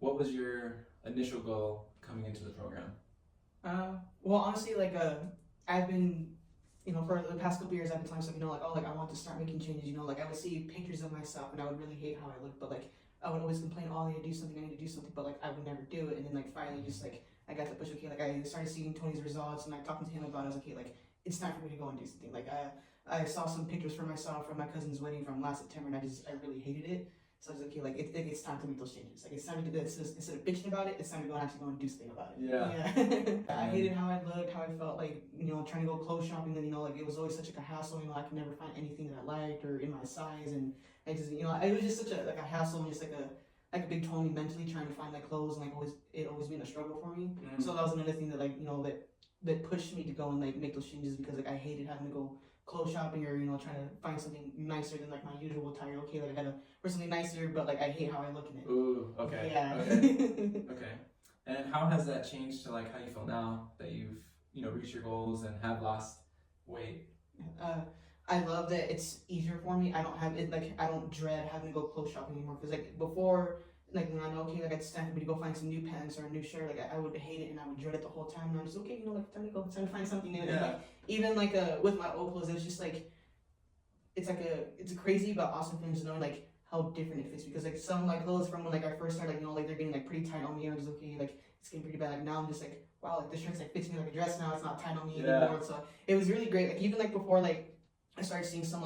what was your initial goal coming into the program? Well, honestly, like, I've been, for the past couple years, I've been telling myself, like, oh, like, I want to start making changes, like, I would see pictures of myself and I would really hate how I look, but, like, I would always complain, oh, I need to do something, but, like, I would never do it, and then, like, finally, just, like, I got to push, okay, like, I started seeing Tony's results, and, like, talking to him about it, I was like, okay, like, it's time for me to go and do something, like, I saw some pictures for myself from my cousin's wedding from last September, and I really hated it. So I was like, okay, like it's time to make those changes. Like it's time to do this. Instead of bitching about it, it's time to actually go and do something about it. Yeah. I hated how I looked, how I felt, like, trying to go clothes shopping, and like it was always such like a hassle, I could never find anything that I liked or in my size, and I just, it was just such a hassle, and just like a big toll on me mentally trying to find like clothes, and like it always been a struggle for me. Mm-hmm. So that was another thing that like, that pushed me to go and like make those changes, because like I hated having to go clothes shopping, or trying to find something nicer than like my usual attire. Okay, like I gotta wear something nicer, but like I hate how I look in it. Ooh, okay. Yeah. Okay. Okay. And how has that changed to like how you feel now that you've reached your goals and have lost weight? I love that it's easier for me. I don't have it, like I don't dread having to go clothes shopping anymore, because like before, like when I know, okay, like it's time for me to go find some new pants or a new shirt, like I would hate it and I would dread it the whole time. And I'm just like time to find something new. Yeah. And, like, even like with my old clothes, it's just like it's a crazy but awesome feeling to know like how different it fits, because like some of my clothes from when like I first started, like they're getting like pretty tight on me, and I'm just okay, like it's getting pretty bad. Like now I'm just like, wow, like this shirt's like fits me like a dress now. It's not tight on me anymore. So it was really great. Like even like before, like I started seeing some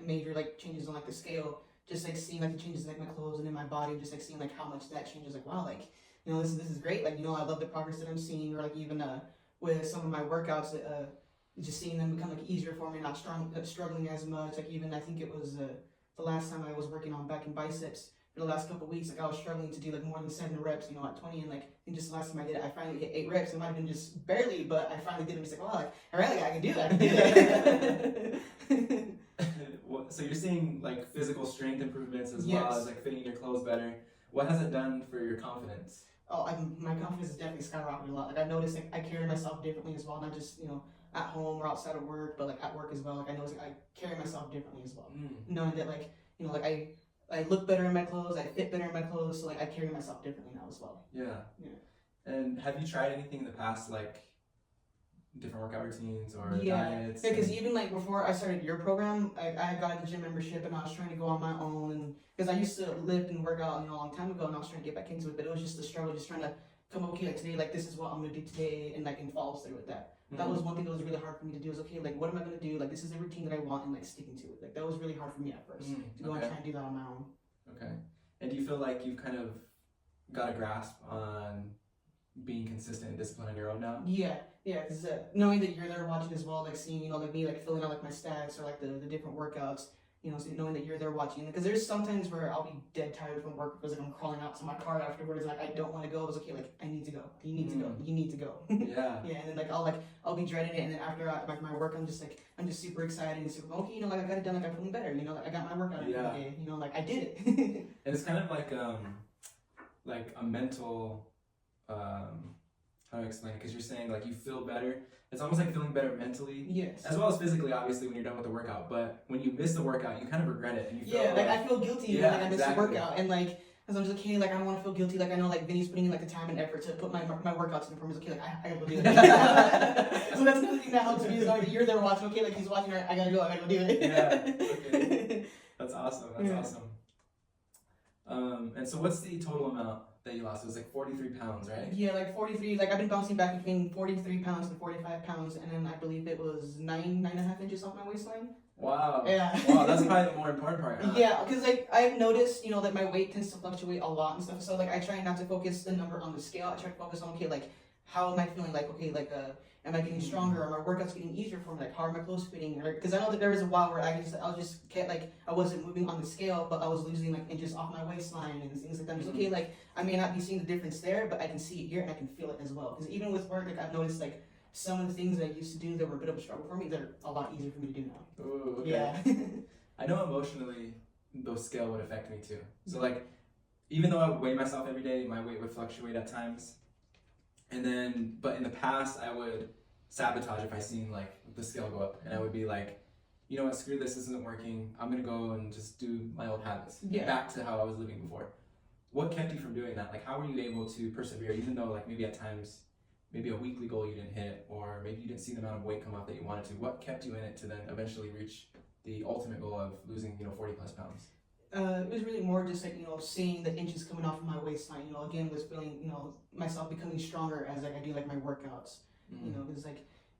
major like changes on like the scale. Just like seeing like the changes in like my clothes and in my body, just like seeing like how much that changes. Like wow, like this is great. Like I love the progress that I'm seeing, or like even with some of my workouts, just seeing them become like easier for me, not struggling as much. Like even I think it was the last time I was working on back and biceps. For the last couple of weeks, like I was struggling to do like more than 7 reps, at 20, and like I think just the last time I did it, I finally hit 8 reps. It might have been just barely, but I finally did it. It's like, wow, like I can do that. So you're seeing like physical strength improvements as well as like fitting your clothes better. What has it done for your confidence? Oh, my confidence is definitely skyrocketed a lot. Like I've noticed like I carry myself differently as well, not just at home or outside of work, but like at work as well. Like I notice like, I carry myself differently as well, knowing that like like I look better in my clothes, I fit better in my clothes, so like I carry myself differently now as well. Yeah. And have you tried anything in the past, like different workout routines or diets? Yeah, because even like before I started your program, I got a gym membership, and I was trying to go on my own, and because I used to lift and work out a long time ago, and I was trying to get back into it, but it was just a struggle, just trying to come okay, like today, like this is what I'm gonna do today, and like and follow through with that. That was one thing that was really hard for me to do. Is okay, like what am I gonna do? Like this is the routine that I want, and like sticking to it. Like that was really hard for me at first to go and try and do that on my own. Okay. And do you feel like you've kind of got a grasp on being consistent and disciplined on your own now? Yeah, because knowing that you're there watching as well, like seeing, like me, like filling out like my stats or like the different workouts, so knowing that you're there watching. Because there's sometimes where I'll be dead tired from work because like I'm crawling out to my car afterwards, like I don't want to go. It's okay, like I need to go. You need to go. You need to go. Yeah. Yeah, and then I'll be dreading it, and then after like my work, I'm just super excited and super okay, like I got it done, like I'm feeling better. Like I got my workout in the day. Like I did it. And it's kind of like a mental. How do I explain it? Because you're saying like you feel better. It's almost like feeling better mentally, yes, as well as physically, obviously, when you're done with the workout. But when you miss the workout, you kind of regret it, and you feel like I feel guilty when I miss the workout, and like because I'm just okay, like I don't want to feel guilty. Like I know like Vinny's putting in like the time and effort to put my workouts in for me. Okay, like I gotta go do that. So that's another thing that helps me is like you're there watching. Okay, like he's watching. I gotta go. I gotta go do it. Yeah. Okay. That's awesome. That's awesome. And so what's the total amount that you lost? It was like 43 pounds, right? Yeah, like 43. Like I've been bouncing back between 43 pounds and 45 pounds, and then I believe it was 9.5 inches off my waistline. Wow. Yeah. Wow, that's probably the more important part. Huh? Yeah, because like I've noticed, that my weight tends to fluctuate a lot and stuff. So like I try not to focus the number on the scale. I try to focus on like how am I feeling? Like am I getting stronger? Are my workouts getting easier for me? Like how are my clothes fitting? Because I know that there was a while where I wasn't moving on the scale, but I was losing like inches off my waistline and things like that. I'm just okay, like I may not be seeing the difference there, but I can see it here and I can feel it as well. Because even with work, like I've noticed like some of the things that I used to do that were a bit of a struggle for me, they're a lot easier for me to do now. Ooh, okay. Yeah. I know emotionally the scale would affect me too. So like even though I would weigh myself every day, my weight would fluctuate at times. But in the past, I would sabotage if I seen like the scale go up, and I would be like, you know what, screw this isn't working. I'm gonna go and just do my old habits, back to how I was living before. what kept you from doing that? Like, how were you able to persevere, even though like maybe at times, maybe a weekly goal you didn't hit, or maybe you didn't see the amount of weight come up that you wanted to? What kept you in it to then eventually reach the ultimate goal of losing, 40 plus pounds? It was really more just like, seeing the inches coming off of my waistline, again, was feeling, myself becoming stronger as like I do like my workouts,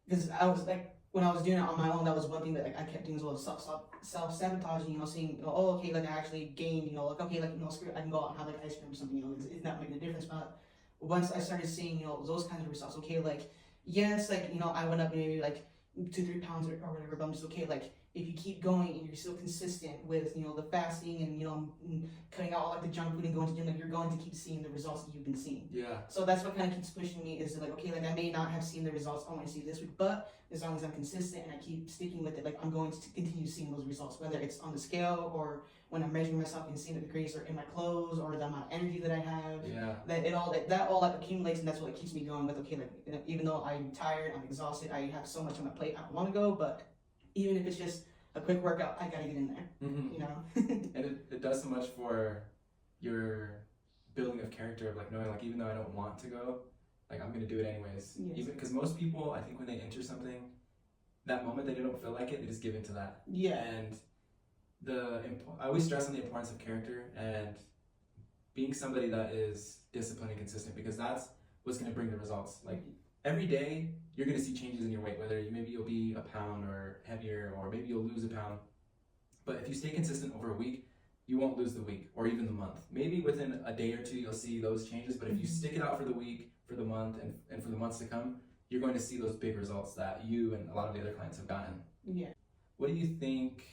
because I was like, when I was doing it on my own, that was one thing that like I kept doing as well, self-sabotaging, seeing, oh, okay, like I actually gained, like, okay, like, screw it, I can go out and have like ice cream or something, it's not making a difference. But once I started seeing, those kinds of results, okay, like, yes, like, I went up maybe like 2-3 pounds or whatever, but I'm just okay, like, if you keep going and you're still consistent with, the fasting and, cutting out all like the junk food and going to gym, like you're going to keep seeing the results that you've been seeing. Yeah. So that's what kind of keeps pushing me, is like, okay, like I may not have seen the results I want to see this week, but as long as I'm consistent and I keep sticking with it, like I'm going to continue seeing those results, whether it's on the scale or when I'm measuring myself and seeing the decrease, or in my clothes, or the amount of energy that I have. Yeah. That all like accumulates, and that's what keeps me going with, okay, like, even though I'm tired, I'm exhausted, I have so much on my plate, I don't want to go, but even if it's just a quick workout, I gotta get in there. And it does so much for your building of character of like knowing, like, even though I don't want to go, like I'm gonna do it anyways. Yes. Even because most people, I think when they enter something, that moment they don't feel like it, they just give into that. Yeah. And I always stress on the importance of character and being somebody that is disciplined and consistent, because that's what's gonna bring the results. Like every day you're gonna see changes in your weight, whether maybe you'll be a pound or heavier, or maybe you'll lose a pound. But if you stay consistent over a week, you won't lose the week or even the month. Maybe within a day or two you'll see those changes, but if you stick it out for the week, for the month, and for the months to come, you're going to see those big results that you and a lot of the other clients have gotten. Yeah. What do you think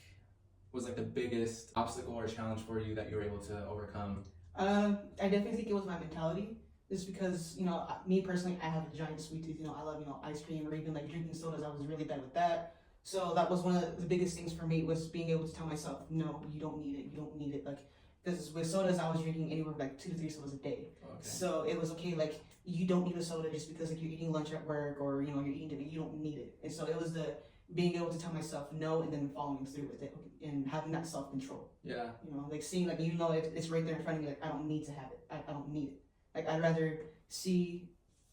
was like the biggest obstacle or challenge for you that you were able to overcome? I definitely think it was my mentality. Just because, me personally, I have a giant sweet tooth. I love, ice cream, or even like drinking sodas. I was really bad with that. So that was one of the biggest things for me, was being able to tell myself, no, you don't need it. You don't need it. Like, because with sodas, I was drinking anywhere from like 2 to 3 sodas a day. Okay. So it was okay, like, you don't need a soda just because like you're eating lunch at work, or, you're eating dinner. You don't need it. And so it was the being able to tell myself no, and then following through with it, and having that self-control. Yeah. Like seeing, like, it's right there in front of me, like, I don't need to have it. I don't need it. Like, I'd rather see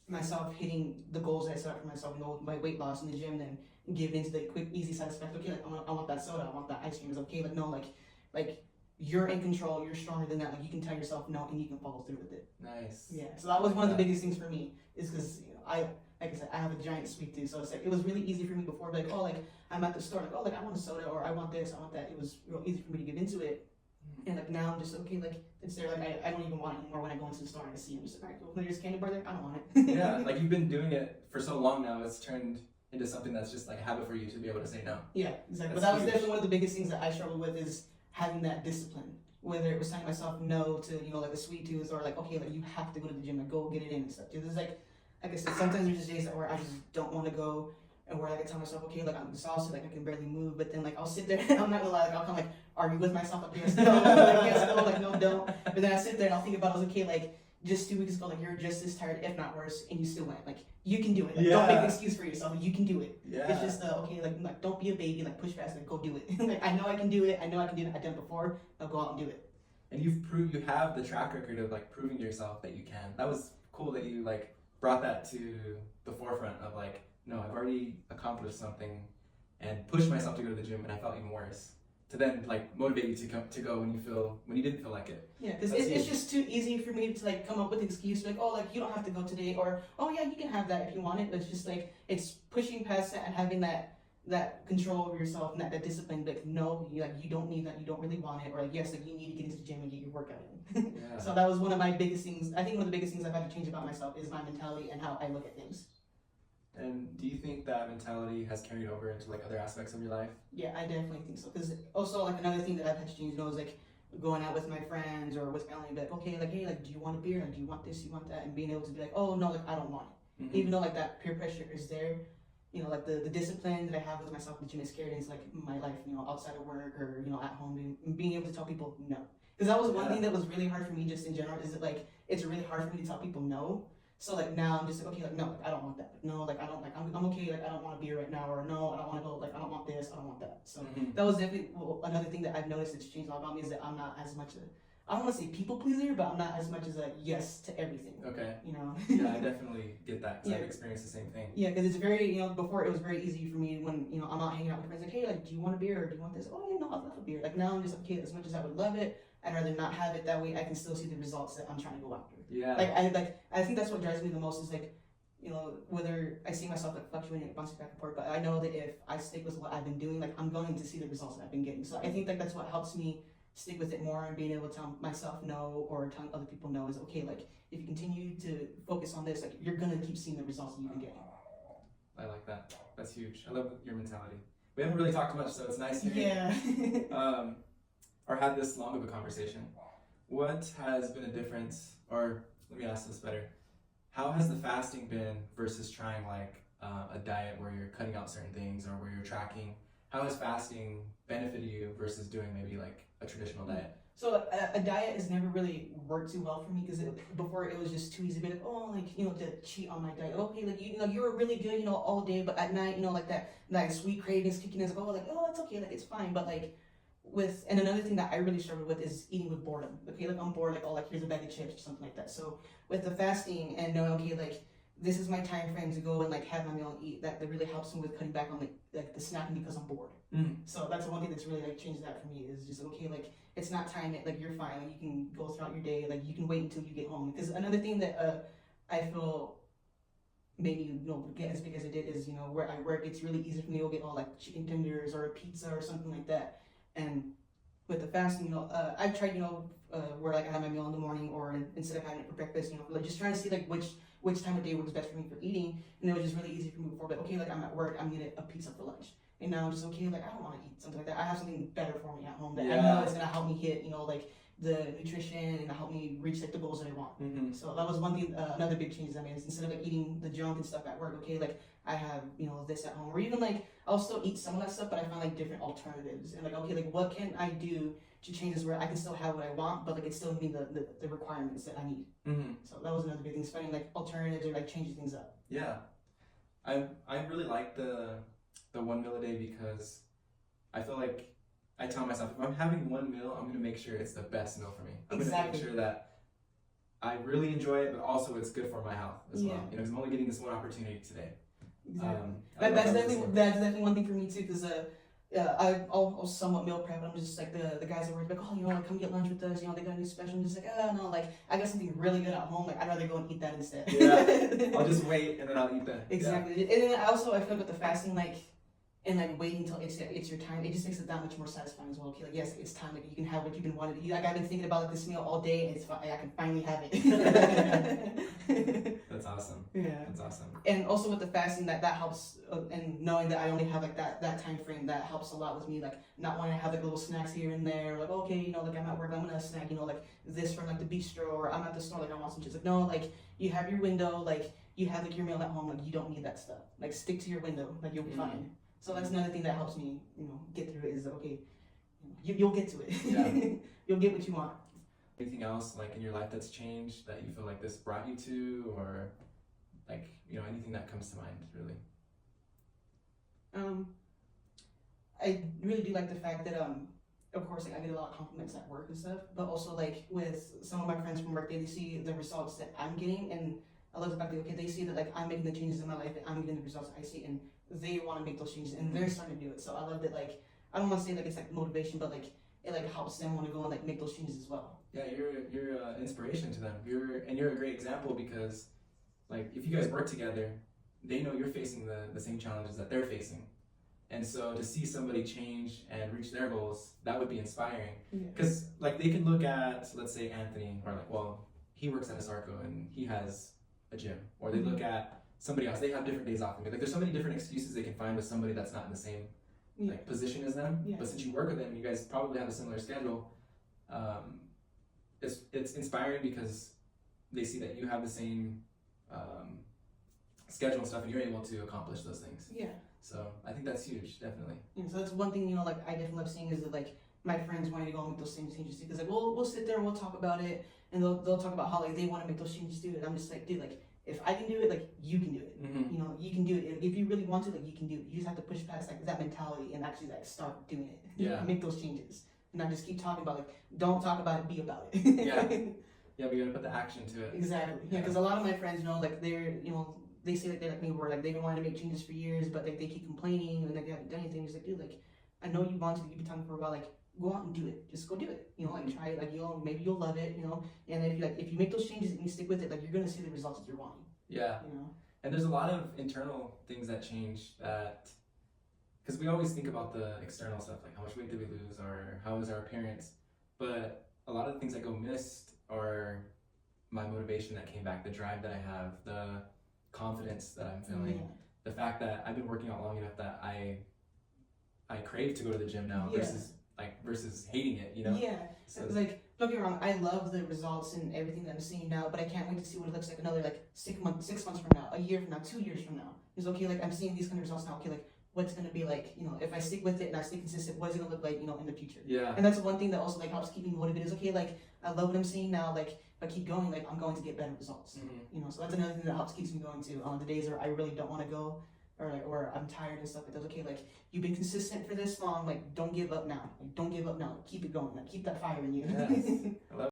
myself hitting the goals that I set up for myself, my weight loss in the gym, than give into the quick, easy satisfaction. Okay, like, I want that soda, I want that ice cream. It's okay, but no, like you're in control, you're stronger than that. Like, you can tell yourself no, and you can follow through with it. Nice. Yeah. So that was one of the biggest things for me, is because like I said, I have a giant sweet tooth, so it's like it was really easy for me before. Like, oh, like I'm at the store, like, oh, like I want a soda, or I want this, I want that. It was real easy for me to give into it. And like now I'm just okay, like it's there, like I don't even want it anymore. When I go into the store and I see it, I'm just like, alright, cool, there's candy bar there, I don't want it. Yeah, like you've been doing it for so long now, it's turned into something that's just like a habit for you to be able to say no. Yeah, exactly. But That's that was huge. definitely one of the biggest things that I struggled with, is having that discipline. Whether it was telling myself no to, like a sweet tooth, or like, okay, like you have to go to the gym, like go get it in and stuff. It's like I said, sometimes there's just days where I just don't want to go, and where I can tell myself, okay, like I'm exhausted, like I can barely move, but then like I'll sit there, and I'm not gonna lie, like I'll kind of like argue with myself, like yes, no, like yes, no, like no, don't. But then I sit there and I'll think about it, I was okay, like just 2 weeks ago, like you're just as tired, if not worse, and you still went. Like you can do it. Like, don't make an excuse for yourself. Like, you can do it. Yeah. It's just okay, like don't be a baby, like push past it, go do it. Like I know I can do it. I know I can do it. I've done it before. I'll go out and do it. And you have the track record of like proving to yourself that you can. That was cool that you like brought that to the forefront of like, no, I've already accomplished something and pushed myself to go to the gym, and I felt even worse. To then like motivate you to go when you didn't feel like it. Yeah, because That's it's huge. just too easy for me to like come up with an excuse, like, oh, like you don't have to go today, or oh yeah, you can have that if you want it. But it's just like it's pushing past that and having that control over yourself and that discipline. Like no, you don't need that. You don't really want it, or like yes, like you need to get into the gym and get your workout in. Yeah. So that was one of my biggest things. I think one of the biggest things I've had to change about myself is my mentality and how I look at things. And do you think that mentality has carried over into like other aspects of your life? Yeah, I definitely think so. Because also, like, another thing that I've had to change, is like going out with my friends or with Ellie, like, okay, like, hey, like, do you want a beer? Like, do you want this? You want that? And being able to be like, oh, no, like, I don't want it. Mm-hmm. Even though, like, that peer pressure is there, like, the discipline that I have with myself in the gym is carried into, like, my life, outside of work or, at home, and being able to tell people no. Because that was one thing that was really hard for me just in general, is that, like, it's really hard for me to tell people no. So like now I'm just like, okay, like no, like I don't want that. Like, no, like I don't, like I'm okay, like I don't want a beer right now, or no, I don't want to go, like I don't want this, I don't want that. So that was definitely another thing that I've noticed that's changed a lot about me, is that I'm not as much I don't want to say people pleaser, but I'm not as much as a yes to everything. Okay. You know. Yeah, I definitely get that because Yeah. I've experienced the same thing. Yeah, because it's very, before it was very easy for me when, I'm out hanging out with friends, like, hey, like, do you want a beer or do you want this? Oh, yeah, no, I love a beer. Like, now I'm just, okay, as much as I would love it, I'd rather not have it. That way I can still see the results that I'm trying to go after. Yeah. I think that's what drives me the most is, like, whether I see myself, like, fluctuating, bouncing back and forth, but I know that if I stick with what I've been doing, like, I'm going to see the results that I've been getting. So I think, like, that's what helps me stick with it more and being able to tell myself no or telling other people no is okay. Like, if you continue to focus on this, like, you're gonna keep seeing the results that you've been getting. I like that. That's huge. I love your mentality. We haven't really talked much, so it's nice to Yeah. or had this long of a conversation. What has been a difference, or let me ask this better. How has the fasting been versus trying like a diet where you're cutting out certain things or where you're tracking? How has fasting benefited you versus doing maybe like a traditional diet? So a diet has never really worked too well for me because before it was just too easy to be like, oh, like, to cheat on my diet. Okay, like, you were really good, all day, but at night, like that sweet cravings kicking in, like, oh, it's okay, like, it's fine. But like and another thing that I really struggled with is eating with boredom. Okay, like I'm bored, like, oh, like here's a bag of chips or something like that. So with the fasting and knowing, okay, like this is my time frame to go and like have my meal and eat, that really helps me with cutting back on like the snacking because I'm bored. So that's the one thing that's really like changed that for me is just, okay, like it's not time, like you're fine, like you can go throughout your day, like you can wait until you get home. Because another thing that I feel made me get as big as I did is where I work, it's really easy for me to go get all like chicken tenders or a pizza or something like that. And with the fasting, I've tried where like I have my meal in the morning or instead of having it for breakfast, like just trying to see like which time of day works best for me for eating. And it was just really easy for me before, but okay, like I'm at work, I'm gonna get a pizza for lunch. And now I'm just, okay, like I don't want to eat something like that. I have something better for me at home that I know is gonna help me hit, like the nutrition and help me reach like the goals that I want. So that was one thing, another big change that I made is instead of like eating the junk and stuff at work, okay, like I have, this at home, or even like I'll still eat some of that stuff, but I found like different alternatives and like, okay, like what can I do to change this where I can still have what I want, but like it still meet the requirements that I need. So that was another big thing, finding like alternatives or like changing things up. Yeah, I really like the 1 meal a day because I feel like I tell myself if I'm having one meal, I'm gonna make sure it's the best meal for me. I'm gonna make sure that I really enjoy it, but also it's good for my health as well. Because I'm only getting this one opportunity today. Exactly. That's definitely one thing for me too, because I'll somewhat meal prep, but I'm just like the guys that work like, oh, like come get lunch with us, they got a new special. I'm just like, oh no, like I got something really good at home, like I'd rather go and eat that instead. Yeah, I'll just wait and then I'll eat that. Exactly. Yeah. And then I feel like with the fasting, like and like waiting until it's your time, it just makes it that much more satisfying as well. Okay, like yes, it's time, like you can have what you've been wanting to eat. Like I've been thinking about like, this meal all day, and I can finally have it. That's awesome. Yeah, that's awesome. And also with the fasting, that helps, and knowing that I only have like that time frame, that helps a lot with me. Like not wanting to have like little snacks here and there. Like okay, like I'm at work, I'm gonna snack, like this from like the bistro, or I'm at the store, like I want some chips. Like no, like you have your window, like you have like your meal at home, like you don't need that stuff. Like stick to your window, like you'll be fine. So that's another thing that helps me, get through it is okay, you'll get to it. Yeah. You'll get what you want. Anything else like in your life that's changed that you feel like this brought you to, or like anything that comes to mind really? I really do like the fact that of course like I get a lot of compliments at work and stuff, but also like with some of my friends from work, they see the results that I'm getting, and I love the fact that okay, they see that like I'm making the changes in my life and I'm getting the results I see, and they want to make those changes and they're starting to do it. So I love that, like I don't want to say like it's like motivation, but like it like helps them want to go and like make those changes as well. Yeah, you're inspiration to them. You're a great example because like if you guys work together, they know you're facing the same challenges that they're facing. And so to see somebody change and reach their goals, that would be inspiring. Because like they could look at, let's say Anthony, or like, well, he works at Asarco and he has a gym. Or they look at somebody else, they have different days off. Like there's so many different excuses they can find with somebody that's not in the same like position as them. But since you work with them, you guys probably have a similar schedule. It's inspiring because they see that you have the same schedule and stuff, and you're able to accomplish those things. Yeah. So I think that's huge, definitely. Yeah, so that's one thing, like I definitely love seeing is that like my friends wanting to go and make those same changes too, because like we'll sit there and we'll talk about it, and they'll talk about how like they want to make those changes too, and I'm just like, dude, like if I can do it, like you can do it. You can do it. If you really want to, like you can do it. You just have to push past like that mentality and actually like start doing it. Yeah. Make those changes. not just keep talking about like, don't talk about it, be about it. Yeah. Yeah, but you gotta put the action to it. Exactly. Yeah, because a lot of my friends, like they're, they say like they're like me, where like they've been wanting to make changes for years, but like they keep complaining and like they haven't done anything. It's like, dude, like I know you want to, you've been talking for a while, like go out and do it. Just go do it. Like try it. Like maybe you'll love it. And if you make those changes and you stick with it, like you're gonna see the results that you're wanting. Yeah. And there's a lot of internal things that change that, because we always think about the external stuff, like how much weight did we lose or how was our appearance, but a lot of the things that go missed are my motivation that came back, the drive that I have, the confidence that I'm feeling, the fact that I've been working out long enough that I crave to go to the gym now versus hating it, Yeah. So like don't get me wrong, I love the results and everything that I'm seeing now, but I can't wait to see what it looks like another like 6 months from now, a year from now, 2 years from now. It's okay, like I'm seeing these kind of results now. Okay, like what's gonna be like, if I stick with it and I stay consistent, what is it gonna look like, in the future? Yeah. And that's one thing that also like helps keep me motivated. Is okay, like I love what I'm seeing now. Like if I keep going, like I'm going to get better results. So that's another thing that helps keeps me going too. On the days where I really don't want to go, or I'm tired and stuff like that. Okay, like you've been consistent for this long, like don't give up now. Like don't give up now. Keep it going. Like keep that fire in you. Yes. I love